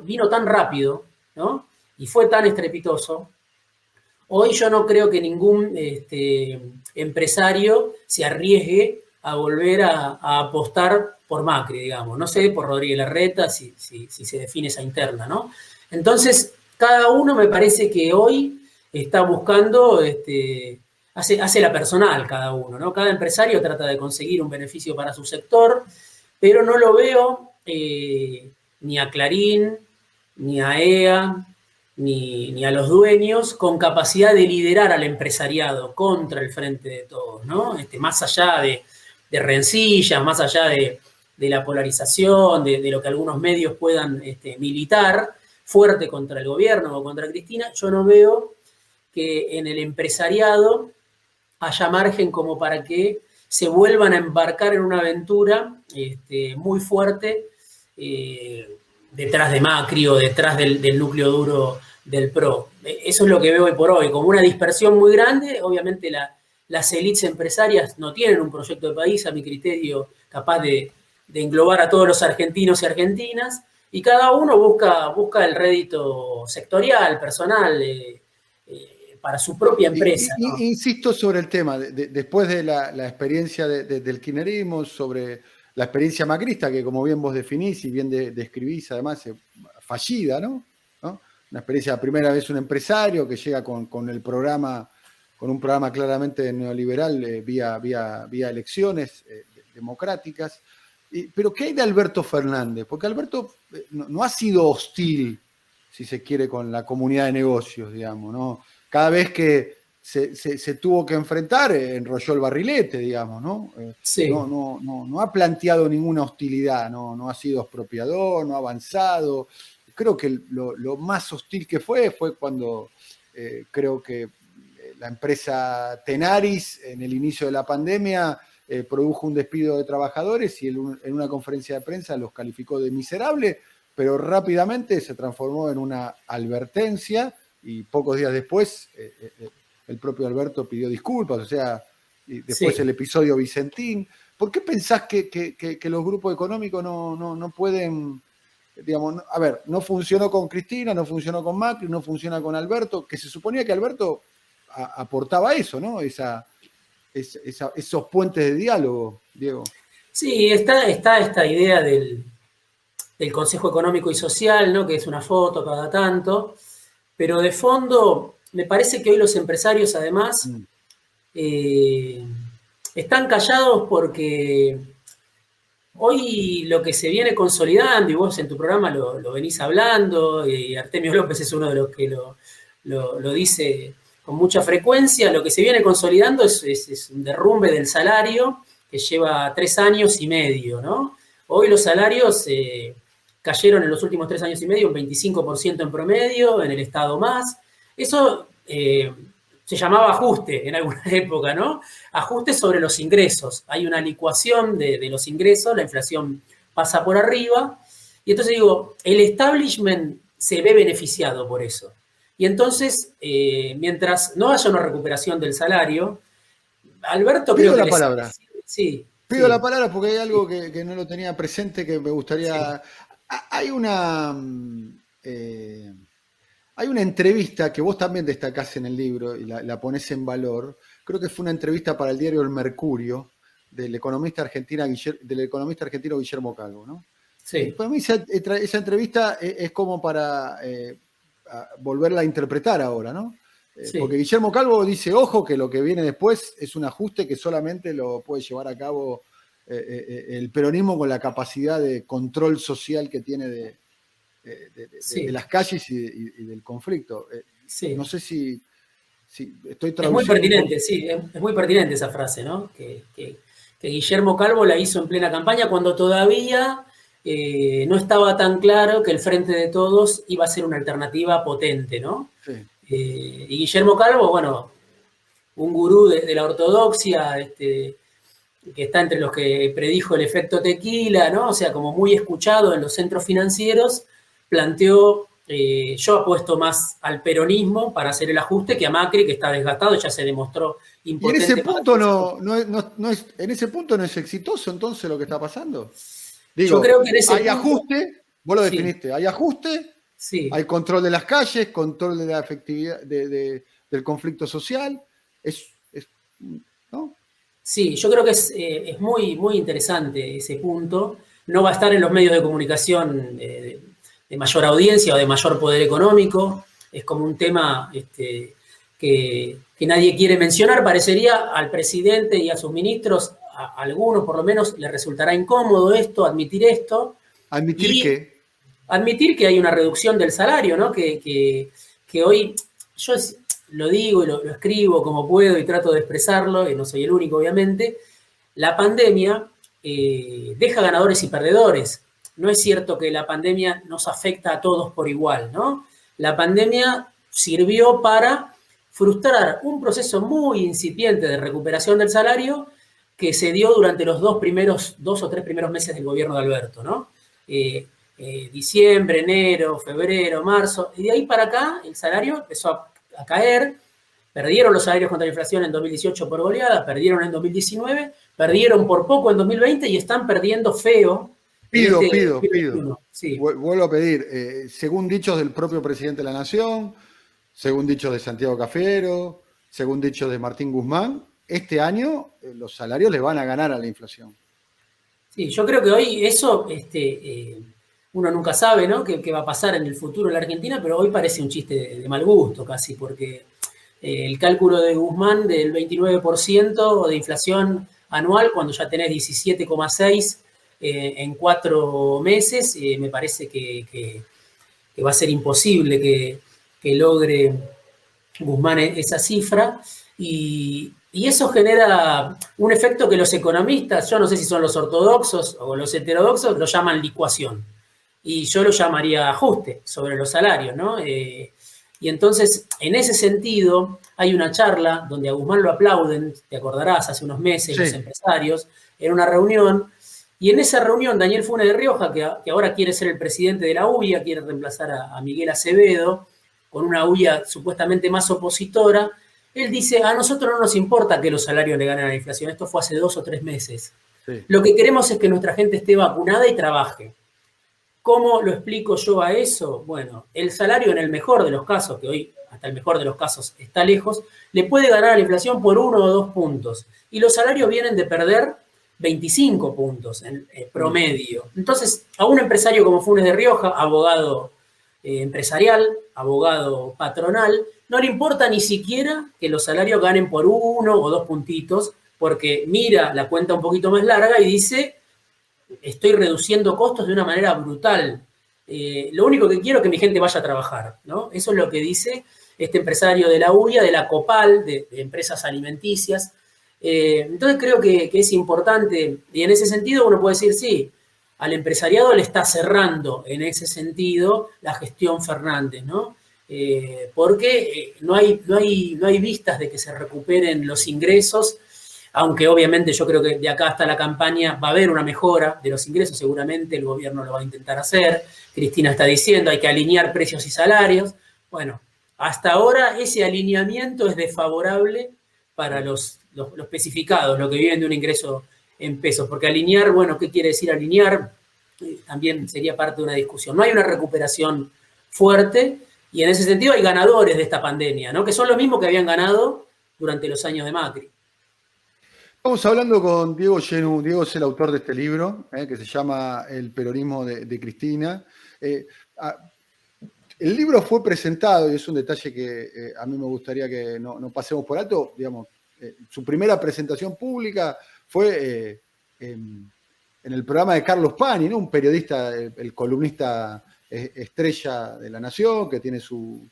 vino tan rápido, ¿no? Y fue tan estrepitoso. Hoy yo no creo que ningún empresario se arriesgue a volver a apostar por Macri, digamos. No sé, por Rodríguez Larreta, si se define esa interna, ¿no? Entonces, cada uno me parece que hoy está buscando, hace la personal cada uno, ¿no? Cada empresario trata de conseguir un beneficio para su sector, pero no lo veo ni a Clarín, ni a EA, ni a los dueños con capacidad de liderar al empresariado contra el Frente de Todos, ¿no? Más allá de rencillas, más allá de la polarización, de lo que algunos medios puedan militar fuerte contra el gobierno o contra Cristina, yo no veo que en el empresariado haya margen como para que se vuelvan a embarcar en una aventura muy fuerte detrás de Macri o detrás del núcleo duro del PRO. Eso es lo que veo hoy por hoy, como una dispersión muy grande. Obviamente las élites empresarias no tienen un proyecto de país, a mi criterio, capaz de englobar a todos los argentinos y argentinas, y cada uno busca el rédito sectorial, personal, para su propia empresa, ¿no? Insisto sobre el tema, después de la experiencia del kirchnerismo, sobre la experiencia macrista, que como bien vos definís y bien describís, además, fallida, ¿no? Una experiencia, la primera vez un empresario que llega con un programa claramente neoliberal vía elecciones democráticas. Pero ¿qué hay de Alberto Fernández? Porque Alberto no ha sido hostil, si se quiere, con la comunidad de negocios, digamos, ¿no? Cada vez que se tuvo que enfrentar, enrolló el barrilete, digamos, ¿no? Sí. No ha planteado ninguna hostilidad, no ha sido expropiador, no ha avanzado. Creo que lo más hostil que fue cuando creo que la empresa Tenaris, en el inicio de la pandemia, produjo un despido de trabajadores y en una conferencia de prensa los calificó de miserable, pero rápidamente se transformó en una advertencia y pocos días después el propio Alberto pidió disculpas, o sea, y después sí. El episodio Vicentín. ¿Por qué pensás que los grupos económicos no pueden, digamos, a ver, no funcionó con Cristina, no funcionó con Macri, no funciona con Alberto, que se suponía que Alberto aportaba eso, ¿no? Esos puentes de diálogo, Diego. Sí, está esta idea del Consejo Económico y Social, ¿no? Que es una foto cada tanto, pero de fondo me parece que hoy los empresarios además están callados porque hoy lo que se viene consolidando, y vos en tu programa lo venís hablando, y Artemio López es uno de los que lo dice con mucha frecuencia, lo que se viene consolidando es un derrumbe del salario que lleva 3 años y medio, ¿no? Hoy los salarios cayeron en los últimos 3 años y medio un 25% en promedio, en el Estado más. Eso se llamaba ajuste en alguna época, ¿no? Ajuste sobre los ingresos. Hay una licuación de los ingresos, la inflación pasa por arriba, y entonces digo, el establishment se ve beneficiado por eso. Y entonces, mientras no haya una recuperación del salario, Alberto Pido creo que... la palabra. Sí. Pido la palabra porque hay algo que no lo tenía presente que me gustaría... Sí. Hay una entrevista que vos también destacás en el libro y la ponés en valor. Creo que fue una entrevista para el diario El Mercurio del economista argentino Guillermo Calvo, ¿no? Sí. Para mí esa entrevista es como para volverla a interpretar ahora, ¿no? Sí. Porque Guillermo Calvo dice, ojo, que lo que viene después es un ajuste que solamente lo puede llevar a cabo el peronismo con la capacidad de control social que tiene de las calles y del conflicto. Sí. No sé si estoy traduciendo. Es muy pertinente, sí, es muy pertinente esa frase, ¿no? Que Guillermo Calvo la hizo en plena campaña cuando todavía no estaba tan claro que el Frente de Todos iba a ser una alternativa potente, ¿no? Sí. Y Guillermo Calvo, bueno, un gurú de la ortodoxia, que está entre los que predijo el efecto tequila, ¿no? O sea, como muy escuchado en los centros financieros, planteó, yo apuesto más al peronismo para hacer el ajuste que a Macri, que está desgastado, ya se demostró impotente. ¿Y en ese punto no es exitoso entonces lo que está pasando? Digo, yo creo que hay ajuste, Vos lo Sí, definiste. Hay ajuste, sí. hay control de las calles, control de la efectividad del conflicto social. Es, ¿no? Sí, yo creo que es muy, muy interesante ese punto. No va a estar en los medios de comunicación de mayor audiencia o de mayor poder económico. Es como un tema que nadie quiere mencionar. Parecería al presidente y a sus ministros, a algunos por lo menos, les resultará incómodo esto, admitir esto. Admitir Y que, admitir que hay una reducción del salario, ¿no? Que hoy yo lo digo y lo escribo como puedo y trato de expresarlo, y no soy el único, obviamente, la pandemia deja ganadores y perdedores. No es cierto que la pandemia nos afecta a todos por igual, ¿no? La pandemia sirvió para frustrar un proceso muy incipiente de recuperación del salario que se dio durante los dos o tres primeros meses del gobierno de Alberto, ¿no? Eh, diciembre, enero, febrero, marzo, y de ahí para acá el salario empezó a caer, perdieron los salarios contra la inflación en 2018 por goleada, perdieron en 2019, perdieron por poco en 2020 y están perdiendo feo en este pido. 2021. Sí. Vuelvo a pedir, según dichos del propio presidente de la Nación, según dichos de Santiago Cafiero, según dichos de Martín Guzmán, este año los salarios le van a ganar a la inflación. Sí, yo creo que hoy eso, uno nunca sabe, ¿no? Qué va a pasar en el futuro en la Argentina, pero hoy parece un chiste de mal gusto casi, porque el cálculo de Guzmán del 29% de inflación anual, cuando ya tenés 17,6 en 4 meses, me parece que va a ser imposible que logre Guzmán esa cifra, y eso genera un efecto que los economistas, yo no sé si son los ortodoxos o los heterodoxos, lo llaman licuación. Y yo lo llamaría ajuste sobre los salarios, ¿no? Y entonces, en ese sentido, hay una charla donde a Guzmán lo aplauden, te acordarás, hace unos meses, los Sí. empresarios, en una reunión, y en esa reunión Daniel Funes de Rioja, que ahora quiere ser el presidente de la UIA, quiere reemplazar a Miguel Acevedo, con una UIA supuestamente más opositora, él dice, a nosotros no nos importa que los salarios le ganen a la inflación, esto fue hace 2 o 3 meses. Sí. Lo que queremos es que nuestra gente esté vacunada y trabaje. ¿Cómo lo explico yo a eso? Bueno, el salario en el mejor de los casos, que hoy hasta el mejor de los casos está lejos, le puede ganar a la inflación por 1 o 2 puntos. Y los salarios vienen de perder 25 puntos en promedio. Entonces, a un empresario como Funes de Rioja, abogado empresarial, abogado patronal, no le importa ni siquiera que los salarios ganen por 1 o 2 puntitos, porque mira la cuenta un poquito más larga y dice, estoy reduciendo costos de una manera brutal. Lo único que quiero es que mi gente vaya a trabajar, ¿no? Eso es lo que dice este empresario de la UIA, de la COPAL, de empresas alimenticias. Entonces creo que es importante, y en ese sentido uno puede decir, sí, al empresariado le está cerrando en ese sentido la gestión Fernández, ¿no? Porque no hay vistas de que se recuperen los ingresos, aunque obviamente yo creo que de acá hasta la campaña va a haber una mejora de los ingresos, seguramente el gobierno lo va a intentar hacer. Cristina está diciendo hay que alinear precios y salarios. Bueno, hasta ahora ese alineamiento es desfavorable para los especificados, los que viven de un ingreso en pesos, porque alinear, bueno, ¿qué quiere decir alinear? También sería parte de una discusión. No hay una recuperación fuerte y en ese sentido hay ganadores de esta pandemia, ¿no? Que son los mismos que habían ganado durante los años de Macri. Estamos hablando con Diego Genú. Diego es el autor de este libro, que se llama El peronismo de Cristina. El libro fue presentado, y es un detalle que a mí me gustaría que no pasemos por alto, digamos, su primera presentación pública fue en el programa de Carlos Pani, ¿no? Un periodista, el columnista estrella de La Nación, que tiene su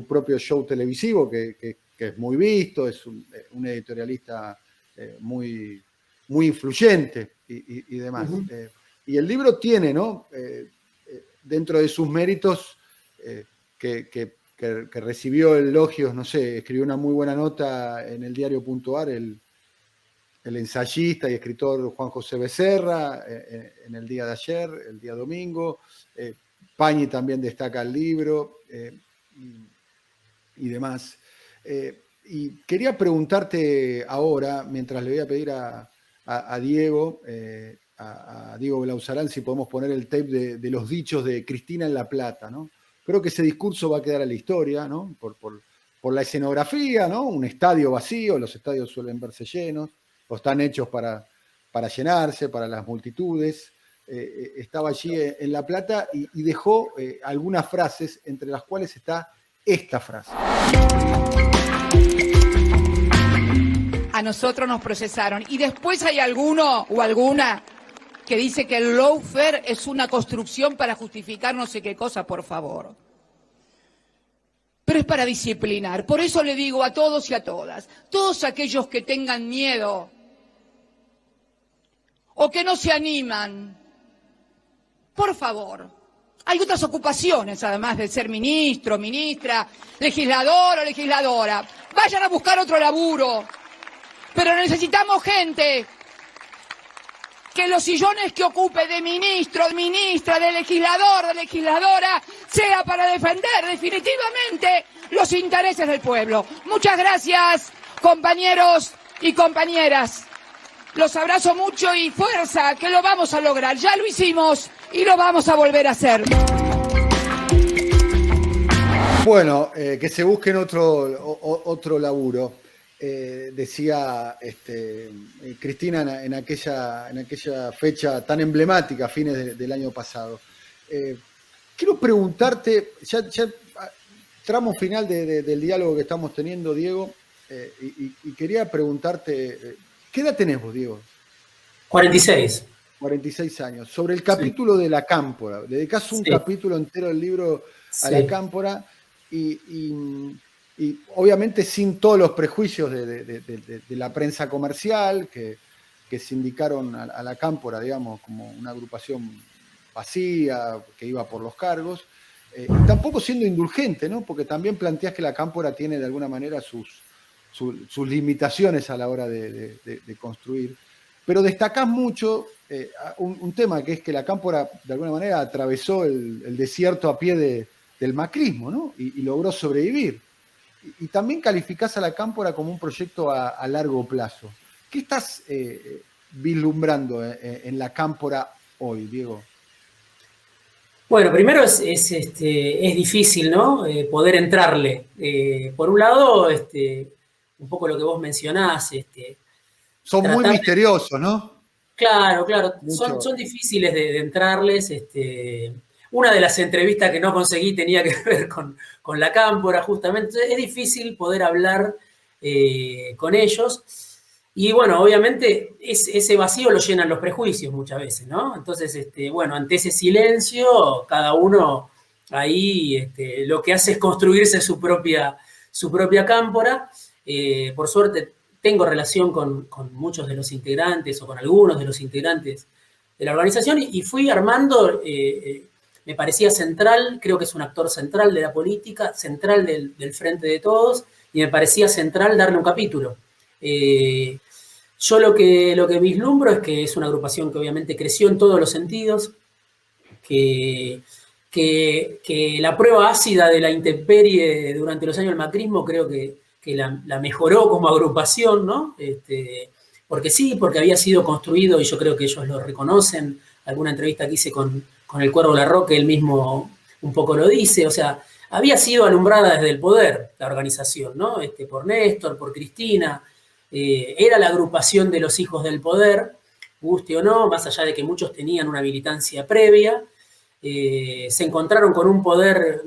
propio show televisivo, que es muy visto, es un editorialista muy, muy influyente y demás. Y el libro tiene, ¿no? Dentro de sus méritos, que recibió elogios, no sé, escribió una muy buena nota en el diario.ar el ensayista y escritor Juan José Becerra en el día de ayer, el día domingo. Pañi también destaca el libro y demás. Y quería preguntarte ahora, mientras le voy a pedir a Diego a Diego Blauzarán si podemos poner el tape de los dichos de Cristina en La Plata, ¿no? Creo que ese discurso va a quedar a la historia, ¿no? Por la escenografía, ¿no? Un estadio vacío, los estadios suelen verse llenos, o están hechos para llenarse, para las multitudes. Estaba allí en La Plata y dejó algunas frases, entre las cuales está esta frase. A nosotros nos procesaron. Y después hay alguno o alguna que dice que el lawfare es una construcción para justificar no sé qué cosa, por favor. Pero es para disciplinar. Por eso le digo a todos y a todas, todos aquellos que tengan miedo o que no se animan, por favor, hay otras ocupaciones además de ser ministro, ministra, legislador o legisladora. Vayan a buscar otro laburo. Pero necesitamos gente que los sillones que ocupe de ministro, de ministra, de legislador, de legisladora, sea para defender definitivamente los intereses del pueblo. Muchas gracias, compañeros y compañeras. Los abrazo mucho y fuerza, que lo vamos a lograr. Ya lo hicimos y lo vamos a volver a hacer. Bueno, que se busquen otro laburo. Decía Cristina en aquella fecha tan emblemática, a fines del año pasado. Quiero preguntarte, ya tramo final del diálogo que estamos teniendo, Diego, y quería preguntarte, ¿qué edad tenés vos, Diego? 46. 46 años. Sobre el capítulo de la cámpora, dedicás un capítulo entero del libro a la cámpora y obviamente sin todos los prejuicios de la prensa comercial que sindicaron a la cámpora, digamos, como una agrupación vacía, que iba por los cargos, y tampoco siendo indulgente, ¿no? Porque también planteás que la cámpora tiene de alguna manera sus limitaciones a la hora de construir. Pero destacás mucho un tema, que es que la cámpora de alguna manera atravesó el desierto a pie del macrismo, ¿no? Y logró sobrevivir. Y también calificás a la cámpora como un proyecto a largo plazo. ¿Qué estás vislumbrando en la cámpora hoy, Diego? Bueno, primero es difícil, ¿no? Poder entrarle. Por un lado, un poco lo que vos mencionás. Son muy misteriosos, ¿no? Claro. Son difíciles de entrarles. Una de las entrevistas que no conseguí tenía que ver con la cámpora, justamente. Entonces, es difícil poder hablar con ellos. Y bueno, obviamente ese vacío lo llenan los prejuicios muchas veces, ¿no? Entonces, bueno, ante ese silencio, cada uno ahí lo que hace es construirse su propia cámpora. Por suerte tengo relación con muchos de los integrantes o con algunos de los integrantes de la organización y fui armando, me parecía central, creo que es un actor central de la política, central del Frente de Todos, y me parecía central darle un capítulo. Yo lo que vislumbro es que es una agrupación que obviamente creció en todos los sentidos, que la prueba ácida de la intemperie durante los años del macrismo creo que la mejoró como agrupación, ¿no? Porque sí, porque había sido construido, y yo creo que ellos lo reconocen, alguna entrevista que hice con el Cuervo Larroque, él mismo un poco lo dice, o sea, había sido alumbrada desde el poder la organización, ¿no? Por Néstor, por Cristina, era la agrupación de los hijos del poder, guste o no, más allá de que muchos tenían una militancia previa, se encontraron con un poder